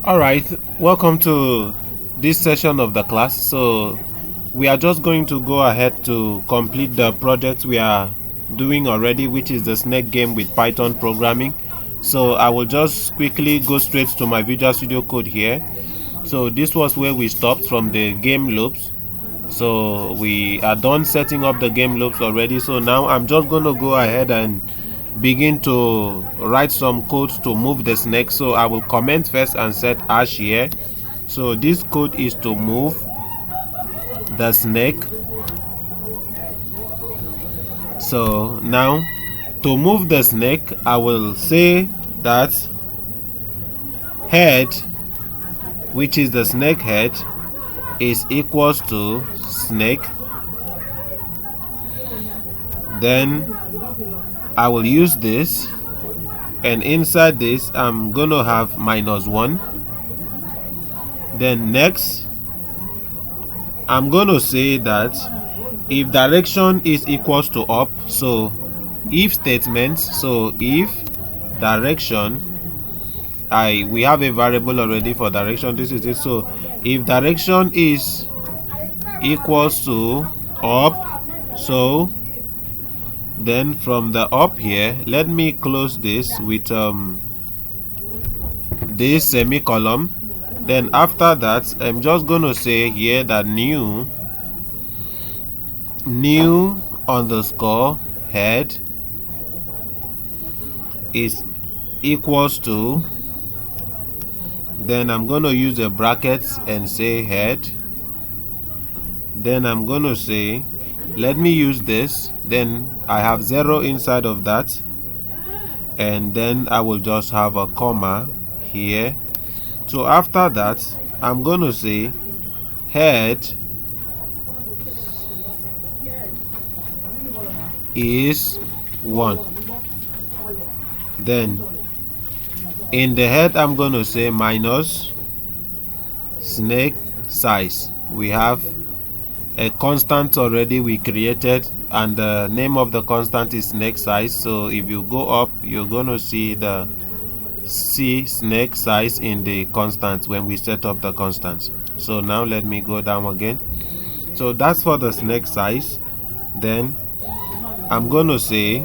All right, welcome to this session of the class. So we are just going to go ahead to complete the project we are doing already, which is the snake game with Python programming. So I will just quickly go straight to my Visual Studio Code here. So this was where we stopped from the game loops. So we are done setting up the game loops already. So now I'm just going to go ahead and begin to write some code to move the snake. So I will comment first and set hash here. So this code is to move the snake. So now to move the snake, I will say that head, which is the snake head, is equals to snake. Then I will use this, and inside this I'm gonna have -1. Then next I'm gonna say that if direction is equals to up, so if statement, so if direction, we have a variable already for direction, this is it. So if direction is equals to up, so then from the up here, let me close this with this semicolon. Then after that, I'm just gonna say here that new underscore head is equals to, then I'm gonna use a bracket and say head. Then I'm gonna say, let me use this, then I have 0 inside of that, and then I will just have a comma here. So after that, I'm gonna say head is 1. Then in the head I'm gonna say minus snake size. We have a constant already we created, and the name of the constant is snake size. So if you go up, you're gonna see snake size in the constant when we set up the constants. So now let me go down again. So that's for the snake size. Then I'm gonna say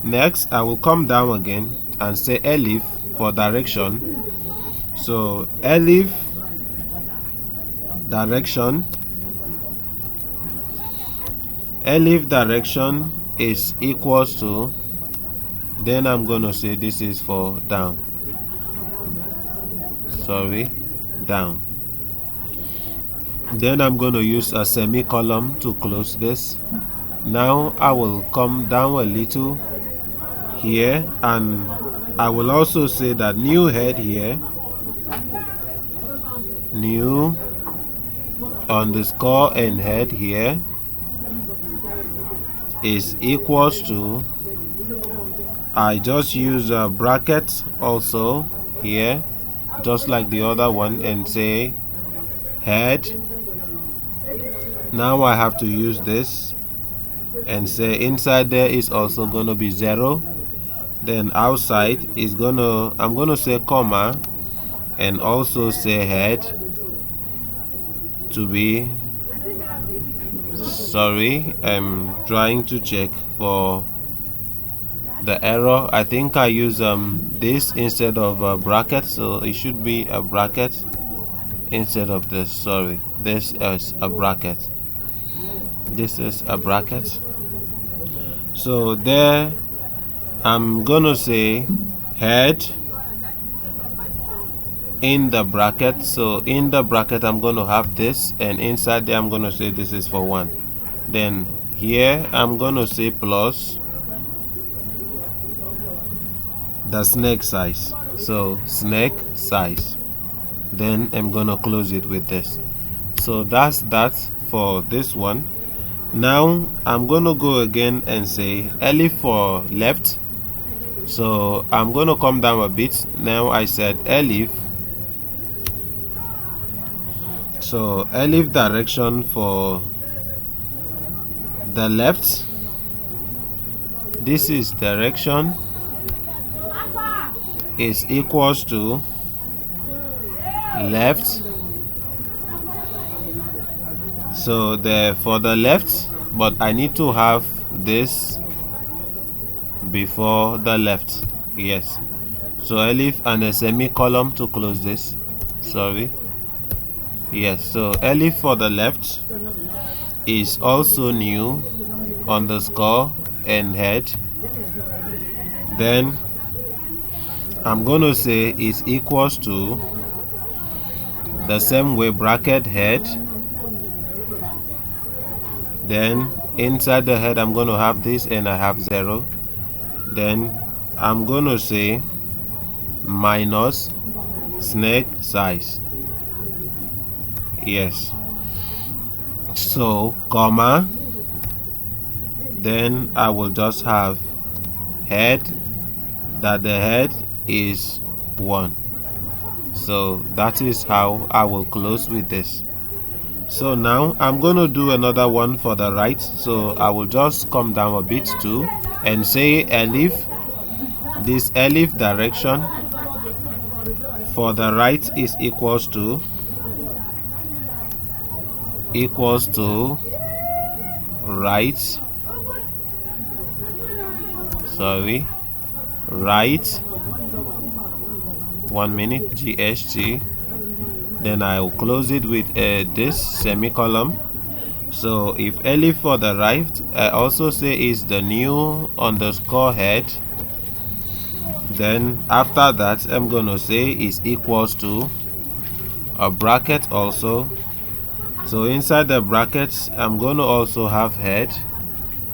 next I will come down again and say elif for direction. So elif direction is equals to, then I'm gonna say this is for down, down. Then I'm gonna use a semicolon to close this. Now I will come down a little here, and I will also say that new head here, new underscore and head here is equals to, I just use a bracket also here, just like the other one, and say head. Now I have to use this and say inside there is also gonna be 0. Then outside is I'm gonna say comma and also say head to be, sorry, I'm trying to check for the error. I think I use this instead of a bracket, so it should be a bracket instead of this. Sorry, this is a bracket. This is a bracket. So there I'm gonna say head in the bracket. So in the bracket I'm gonna have this, and inside there I'm gonna say this is for 1. Then here I'm gonna say plus the snake size, so snake size. Then I'm gonna close it with this. So that's that for this one. Now I'm gonna go again and say elif for left. So I'm gonna come down a bit. Now I said elif, so elif direction for the left, this is direction, is equals to left. So for the left, but I need to have this before the left. Yes. So elif and a semicolon to close this. Sorry. Yes. So elif for the left is also new underscore and head. Then I'm going to say is equals to the same way bracket head. Then inside the head I'm going to have this and I have 0. Then I'm going to say minus snake size. Yes. So comma, then I will just have head, that the head is 1. So that is how I will close with this. So now I'm going to do another one for the right. So I will just come down a bit too and say elif. This elif direction for the right is equals to right, sorry, right, 1 minute, GHT. Then I will close it with this semicolon. So if elif for the right, I also say is the new underscore head. Then after that I'm gonna say is equals to a bracket also. So inside the brackets I'm gonna also have head.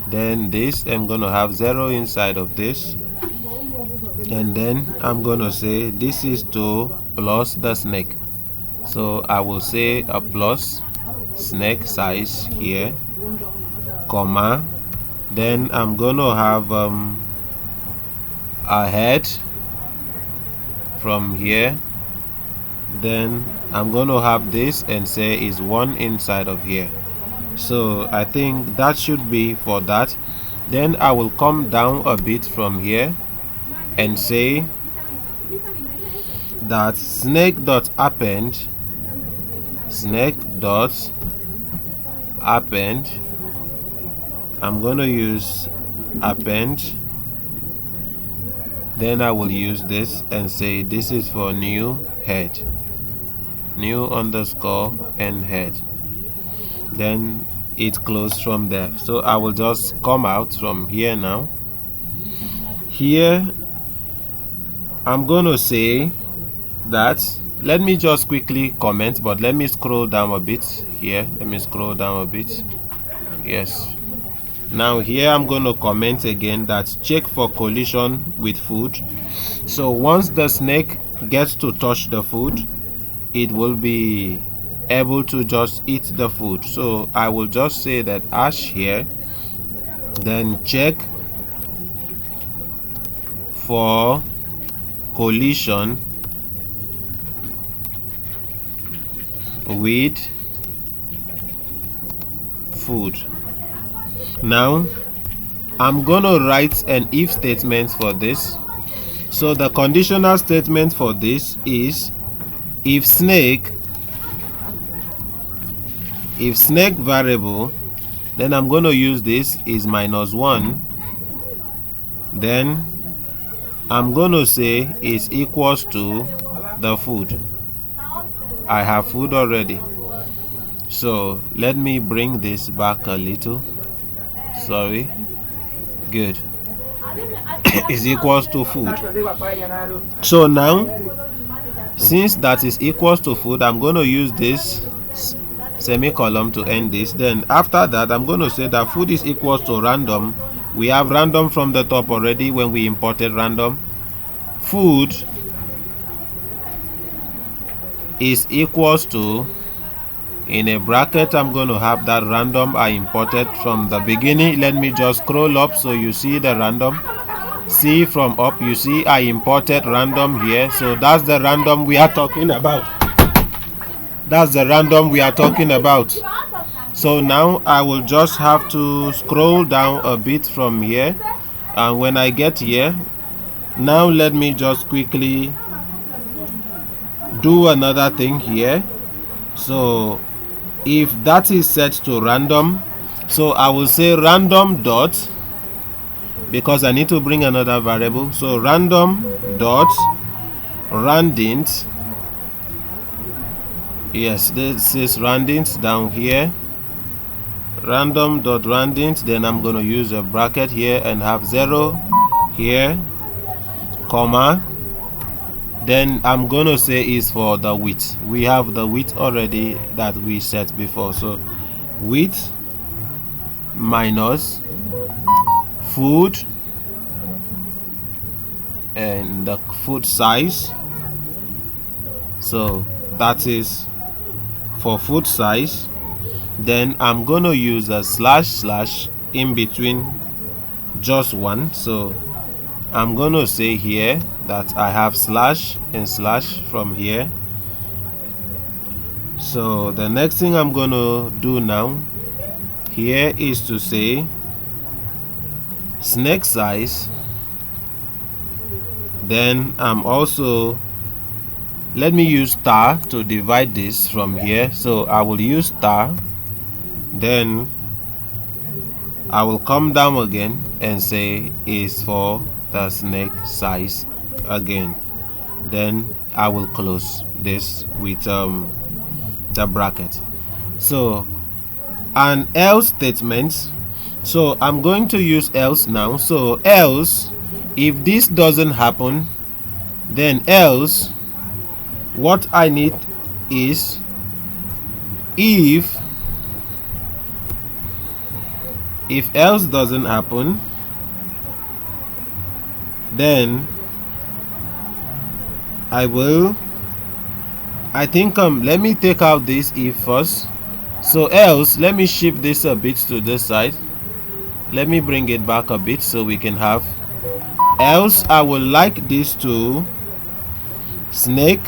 Then this I'm gonna have 0 inside of this, and then I'm gonna say this is to plus the snake. So I will say a plus snake size here, comma, then I'm gonna have a head from here. Then I'm gonna have this and say is 1 inside of here. So I think that should be for that. Then I will come down a bit from here and say that snake.append, I'm gonna use append. Then I will use this and say this is for new head, new underscore and head. Then it closed from there. So I will just come out from here now. Here I'm gonna say that, let me just quickly comment, but let me scroll down a bit here. Let me scroll down a bit. Yes. Now here I'm going to comment again that check for collision with food. So once the snake gets to touch the food, it will be able to just eat the food. So I will just say that hash here, then check for collision with food. Now I'm gonna write an if statement for this. So the conditional statement for this is if snake variable, then I'm gonna use this is -1. Then I'm gonna say is equals to the food. I have food already. So let me bring this back a little. Sorry. Good. Is equals to food. So now, since that is equals to food, I'm going to use this semicolon to end this. Then after that, I'm going to say that food is equals to random. We have random from the top already when we imported random. Food is equals to, in a bracket I'm going to have that random I imported from the beginning. Let me just scroll up so you see the random. See from up, you see I imported random here. So that's the random we are talking about. That's the random we are talking about. So now I will just have to scroll down a bit from here, and when I get here, now let me just quickly do another thing here. So if that is set to random, so I will say random dot, because I need to bring another variable. So random dot randint. Yes, this is randint down here. Random dot randint. Then I'm going to use a bracket here and have 0 here, comma. Then I'm going to say is for the width. We have the width already that we set before. So width minus food and the food size. So that is for food size. Then I'm going to use a slash in between, just one. So I'm going to say here that I have slash and slash from here. So the next thing I'm going to do now here is to say snake size. Then I'm also, let me use star to divide this from here. So I will use star. Then I will come down again and say is for the snake size again. Then I will close this with the bracket. So an else statement. So I'm going to use else now. So else, if this doesn't happen, then else what I need is if else doesn't happen, then I think let me take out this if first. So else, let me shift this a bit to this side. Let me bring it back a bit so we can have else. I would like this to snake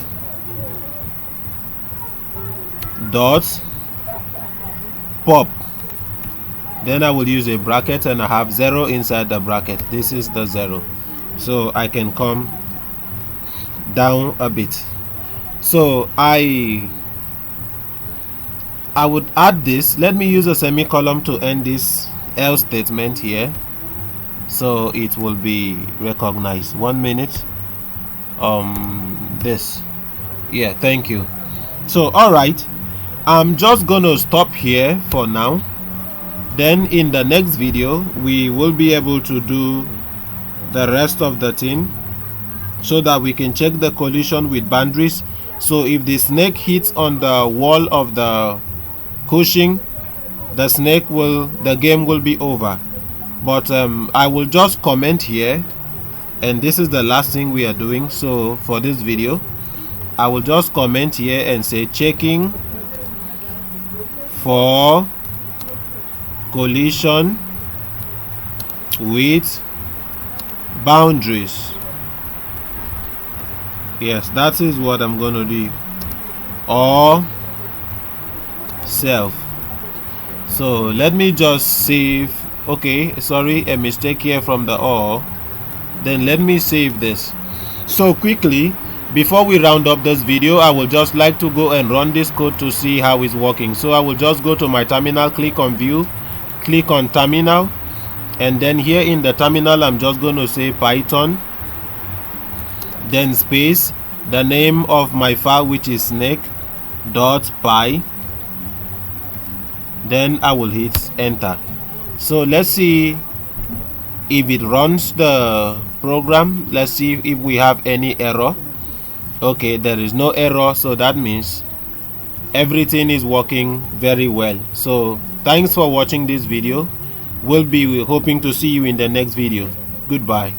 dot pop. Then I will use a bracket and I have 0 inside the bracket. This is the 0. So I can come down a bit. So I would add this. Let me use a semicolon to end this else statement here, so it will be recognized. 1 minute. This. Yeah, thank you. So alright, I'm just gonna stop here for now. Then in the next video we will be able to do the rest of the thing, so that we can check the collision with boundaries. So if the snake hits on the wall of the cushion, the game will be over. But I will just comment here, and this is the last thing we are doing. So for this video I will just comment here and say checking for collision with boundaries. Yes, that is what I'm gonna do, or self. So let me just save. Okay, sorry, a mistake here from the or. Then let me save this. So quickly, before we round up this video, I will just like to go and run this code to see how it's working. So I will just go to my terminal, click on view, click on terminal, and then here in the terminal I'm just going to say Python, then space, the name of my file, which is snake.py. Then I will hit enter. So let's see if it runs the program. Let's see if we have any error. Okay, there is no error, so that means everything is working very well. So thanks for watching this video. We'll be hoping to see you in the next video. Goodbye.